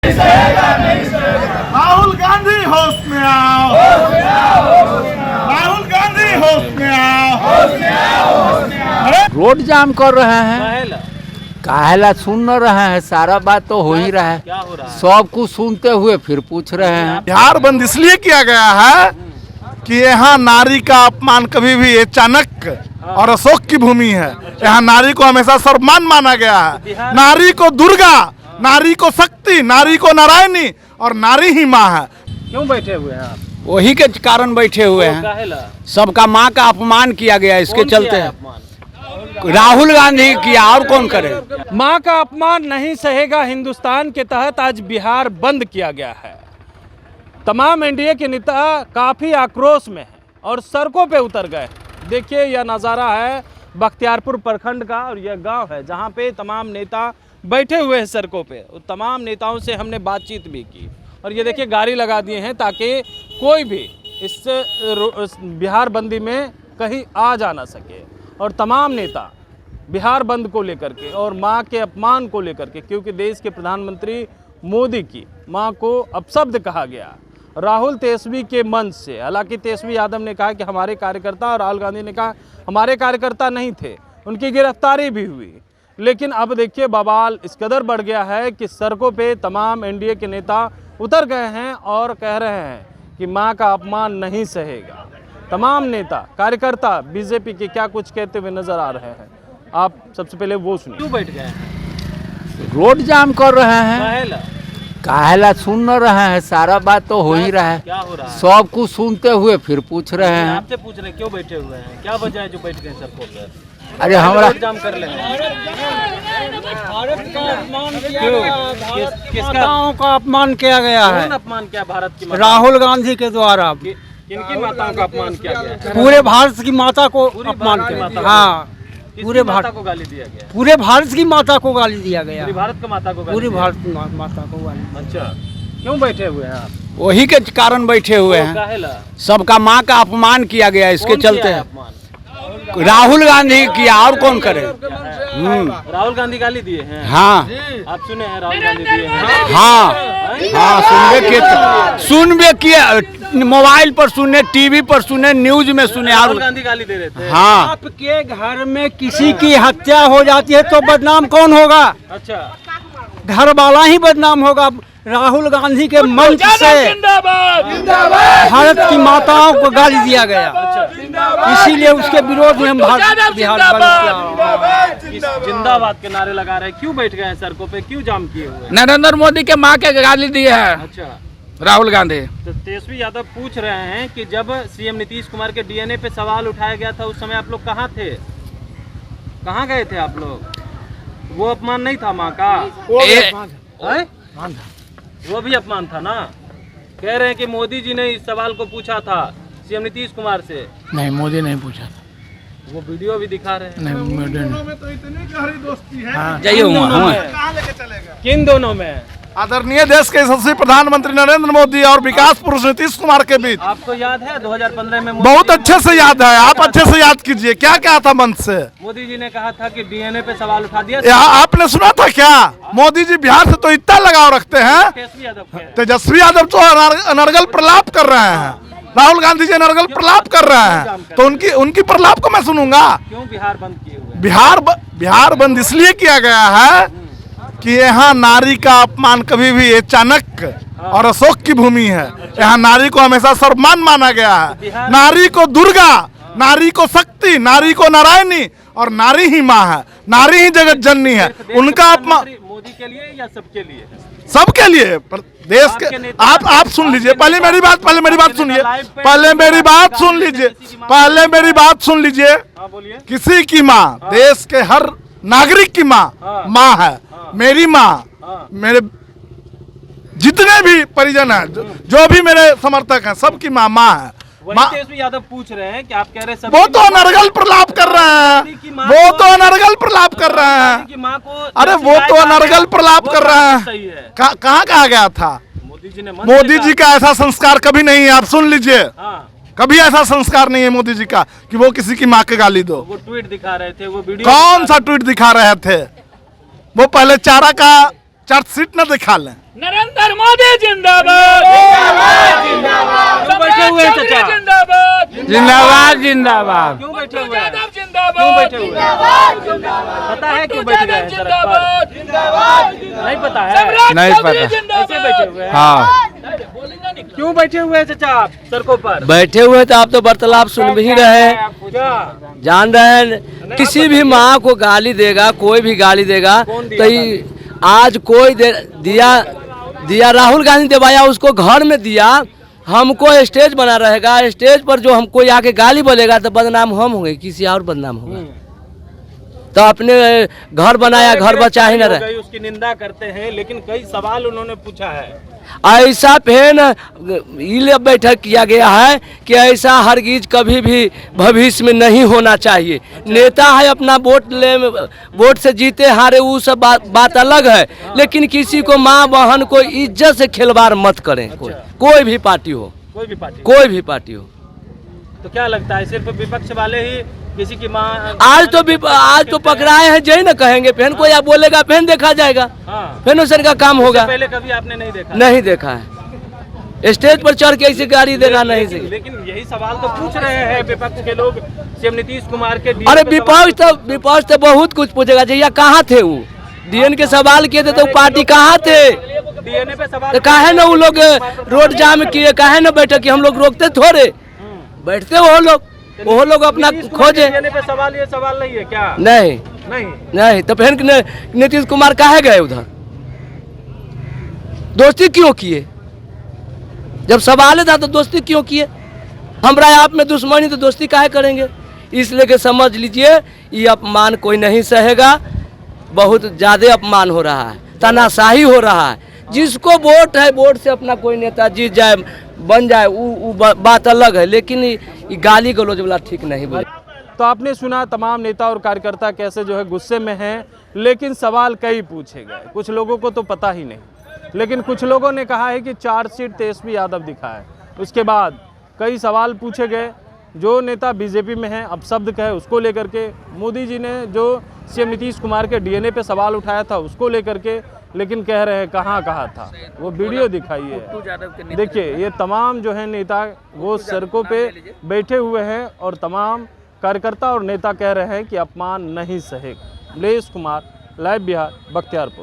राहुल गांधी होश में आओ, राहुल गांधी होश में आओ। रोड जाम कर रहे हैं, काहेला सुन न रहे हैं, सारा बात तो हो ही रहा है। क्या हो रहा है? सब कुछ सुनते हुए फिर पूछ रहे हैं। बिहार बंद इसलिए किया गया है कि यहाँ नारी का अपमान कभी भी ये चाणक्य और अशोक की भूमि है। यहाँ नारी को हमेशा सर्वमान माना गया है। नारी को दुर्गा, नारी को शक्ति, नारी को नारायणी और नारी ही माँ है। क्यों बैठे हुए हैं आप? वही के कारण बैठे हुए हैं। काहेला? सबका माँ का अपमान किया गया, इसके कौन चलते किया है अपमान? राहुल गांधी किया, और कौन करे। मां का अपमान नहीं सहेगा हिंदुस्तान के तहत आज बिहार बंद किया गया है। तमाम एनडीए के नेता काफ़ी आक्रोश में हैं और सड़कों पे उतर गए। देखिए यह नज़ारा है बख्तियारपुर प्रखंड का और यह गांव है जहां पे तमाम नेता बैठे हुए हैं सड़कों पे। तमाम नेताओं से हमने बातचीत भी की और ये देखिए गाड़ी लगा दिए हैं ताकि कोई भी इस बिहार बंदी में कहीं आ जा ना सके। और तमाम नेता बिहार बंद को लेकर के और मां के अपमान को लेकर के, क्योंकि देश के प्रधानमंत्री मोदी की मां को अपशब्द कहा गया राहुल तेजस्वी के मंच से। हालांकि तेजस्वी यादव ने कहा कि हमारे कार्यकर्ता, और राहुल गांधी ने कहा हमारे कार्यकर्ता नहीं थे, उनकी गिरफ्तारी भी हुई। लेकिन अब देखिए बवाल इस कदर बढ़ गया है कि सड़कों पे तमाम एनडीए के नेता उतर गए हैं और कह रहे हैं कि मां का अपमान नहीं सहेगा। तमाम नेता कार्यकर्ता बीजेपी के क्या कुछ कहते हुए नजर आ रहे हैं, आप सबसे पहले वो सुनिए। क्यों बैठ गए हैं? रोड जाम कर रहे हैं, काहेला? काहेला सुन न रहे हैं, सारा बात तो हो ही रहा है। क्या हो रहा है? सब कुछ सुनते हुए फिर पूछ रहे हैं। आपसे पूछ रहे हैं क्यों बैठे हुए हैं, क्या वजह है जो बैठ गए सड़कों पर? अरे हमारा रोड जाम कर लेंगे। किसका माताओं का अपमान किया गया है, कौन अपमान किया? भारत की माता? राहुल गांधी के द्वारा किनकी माताओं का अपमान किया गया? पूरे भारत की माता को पूरी अपमान भारत की किया। माता को? हाँ, किसकी पूरे माता भारत को गाली दिया गया? पूरे भारत की माता को गाली दिया गया। पूरी भारत की माता को गाली पूरी दिया भारत की माता को गाली। गया? अच्छा, क्यों बैठे हुए हैं आप? वही के कारण बैठे हुए हैं। काहेला? सबका माँ का अपमान किया गया, इसके कौन किया चलते है अपमान? राहुल गांधी किया, और कौन करे। राहुल गांधी गाली दिए हैं? हाँ आप सुने हैं राहुल गांधी दिए हैं? हाँ हाँ, सुनबे किए, मोबाइल पर सुने, टीवी पर सुने, न्यूज में सुने। राहुल और गांधी गाली दे रहे थे? हाँ, आपके घर में किसी की हत्या हो जाती है तो बदनाम कौन होगा? अच्छा, घर वाला ही बदनाम होगा। राहुल गांधी के मंच से भारत की माताओं को गाली दिया गया, इसीलिए उसके विरोध में हम बिहार बंद किया। जिंदाबाद के नारे लगा रहे हैं। क्यों बैठ गए हैं सड़कों पे, क्यों जाम किए हुए हैं? नरेंद्र मोदी के माँ के गाली दिए हैं अच्छा, राहुल गांधी। तो तेजस्वी यादव पूछ रहे हैं कि जब सीएम नीतीश कुमार के डीएनए पे सवाल उठाया गया था उस समय आप लोग कहाँ थे, कहाँ गए थे आप लोग? वो अपमान नहीं था माँ का? हैं? वो भी अपमान था ना? कह रहे हैं कि मोदी जी ने इस सवाल को पूछा था सीएम नीतीश कुमार से। नहीं, मोदी नहीं पूछा था। वो वीडियो भी दिखा रहे हैं। नहीं, मोदी नहीं। में तो इतनी गहरी दोस्ती है। हाँ, जाइए वहाँ। कहाँ लेके चलेगा? किन दोनों में? आदरणीय देश के यशस्वी प्रधानमंत्री नरेंद्र मोदी और विकास पुरुष नीतीश कुमार के बीच आपको याद है 2015 में बहुत अच्छे से याद है। आप अच्छे से याद कीजिए क्या क्या था मंच से। मोदी जी ने कहा था कि डीएनए पे सवाल उठा दिया। यहाँ आपने सुना था क्या? मोदी जी बिहार से तो इतना लगाव रखते हैं। तेजस्वी यादव के तेजस्वी यादव तो अनर्गल प्रलाप कर रहे हैं, राहुल गांधी जी अनर्गल प्रलाप कर रहे हैं, तो उनकी प्रलाप को मैं सुनूंगा। क्यों बिहार बंद किए हुए हैं? बिहार बंद इसलिए किया गया है कि यहाँ नारी का अपमान कभी भी ये चाणक्य और अशोक की भूमि है। यहाँ नारी को हमेशा सर्वमान माना गया है। नारी को दुर्गा, नारी को शक्ति, नारी को नारायणी और नारी ही माँ है, नारी ही जगत जननी है। उनका अपमान मोदी के लिए या सबके लिए? सबके लिए, देश के। आप सुन लीजिए पहले मेरी बात, पहले मेरी बात सुनिए, पहले मेरी बात सुन लीजिए, पहले मेरी बात सुन लीजिए। बोलिए। किसी की माँ, देश के हर नागरिक की माँ माँ है। मेरी माँ, मेरे जितने भी परिजन हैं, जो भी मेरे समर्थक हैं, सबकी माँ माँ है। तेजस्वी यादव पूछ रहे हैं कि आप कह रहे हैं वो तो अनर्गल प्रलाप कर रहे हैं, वो तो अनर्गल प्रलाप कर रहे हैं। अरे वो तो अनर्गल प्रलाप कर रहे हैं। कहाँ कहा गया था? मोदी जी का ऐसा संस्कार कभी नहीं है। आप सुन लीजिए, कभी ऐसा संस्कार नहीं है मोदी जी का कि वो किसी की माँ के गाली दो। वो ट्वीट दिखा रहे थे, वो वीडियो कौन सा ट्वीट दिखा रहे थे? वो पहले चार्जशीट न दिखा लें। नरेंद्र मोदी जिंदाबाद, क्यों बैठे हुए हैं चाचा? जिंदाबाद जिंदाबाद। क्यों बैठे हुए हैं? क्यों बैठे हुए हैं? पता है क्यों बैठ गए हैं सड़क पर? नहीं पता है? नहीं पता। ऐसे बैठे हुए हैं? हाँ क्यों बैठे हुए हैं चाचा आप सड़कों पर? बैठे हुए तो आप तो वार्तालाप सुन भी रहे हैं, क्या जान रहे हैं। किसी भी माँ को गाली देगा, कोई भी गाली देगा तो आज कोई दिया राहुल गांधी दबाया, उसको घर में दिया, हमको स्टेज बना रहेगा, स्टेज पर जो हमको आके गाली बोलेगा तो बदनाम हम होंगे, किसी और बदनाम होगा। तो अपने घर बनाया, घर बचा ही न रहे। उसकी निंदा करते हैं, लेकिन कई सवाल उन्होंने पूछा है। ऐसा फेन बैठक किया गया है कि ऐसा हरगिज कभी भी भविष्य में नहीं होना चाहिए। नेता है, अपना वोट से जीते हारे वो सब बात अलग है, लेकिन किसी को माँ बहन को इज्जत से खिलवाड़ मत करें। कोई भी पार्टी हो, कोई भी पार्टी हो। तो क्या लगता है सिर्फ विपक्ष वाले ही किसी की माँ? आज तो पकड़ाए हैं, जय न कहेंगे, फिर कोई आप बोलेगा, फिर देखा जाएगा। हाँ। फिर उस का काम होगा। पहले कभी आपने नहीं देखा? नहीं देखा है, स्टेज पर चढ़ के ऐसी गाड़ी देना नहीं चाहिए। लेकिन यही सवाल तो पूछ रहे हैं विपक्ष के लोग सीएम नीतीश कुमार के। अरे विपक्ष तो बहुत कुछ पूछेगा। जैया कहाँ थे वो डीएन के सवाल किए थे तो पार्टी कहाँ थे? डीएनए पे सवाल तो काहे ना वो लोग रोड जाम किए, काहे ना बैठे कि हम लोग रोकते थोड़े, बैठते वो लोग अपना खोजे। डीएनए पे सवाल, ये सवाल नहीं है क्या? नहीं तो फिर नीतीश कुमार काहे गए उधर? दोस्ती क्यों किए? जब सवाल था तो दोस्ती क्यों किए? हमरा आप में दुश्मनी तो दोस्ती काहे करेंगे? इसलिए कि समझ लीजिए ये अपमान कोई नहीं सहेगा। बहुत ज़्यादा अपमान हो रहा है, तानाशाही हो रहा है। जिसको वोट है, वोट से अपना कोई नेता जीत जाए, बन जाए, वो बात अलग है, लेकिन ये गाली गलौज वाला ठीक नहीं बोले। तो आपने सुना तमाम नेता और कार्यकर्ता कैसे जो है गुस्से में हैं, लेकिन सवाल कई पूछे गए। कुछ लोगों को तो पता ही नहीं, लेकिन कुछ लोगों ने कहा है कि चार्जशीट तेजस्वी यादव दिखा है। उसके बाद कई सवाल पूछे गए। जो नेता बीजेपी में है, अब शब्द कहे उसको लेकर के, मोदी जी ने जो सीएम नीतीश कुमार के डीएनए पे सवाल उठाया था उसको लेकर के, लेकिन कह रहे हैं कहाँ था, वो वीडियो दिखाई है। देखिए ये तमाम जो है नेता वो सड़कों पे बैठे हुए हैं और तमाम कार्यकर्ता और नेता कह रहे हैं कि अपमान नहीं सहेगा। मलेश कुमार, लाइव बिहार, बख्तियारपुर।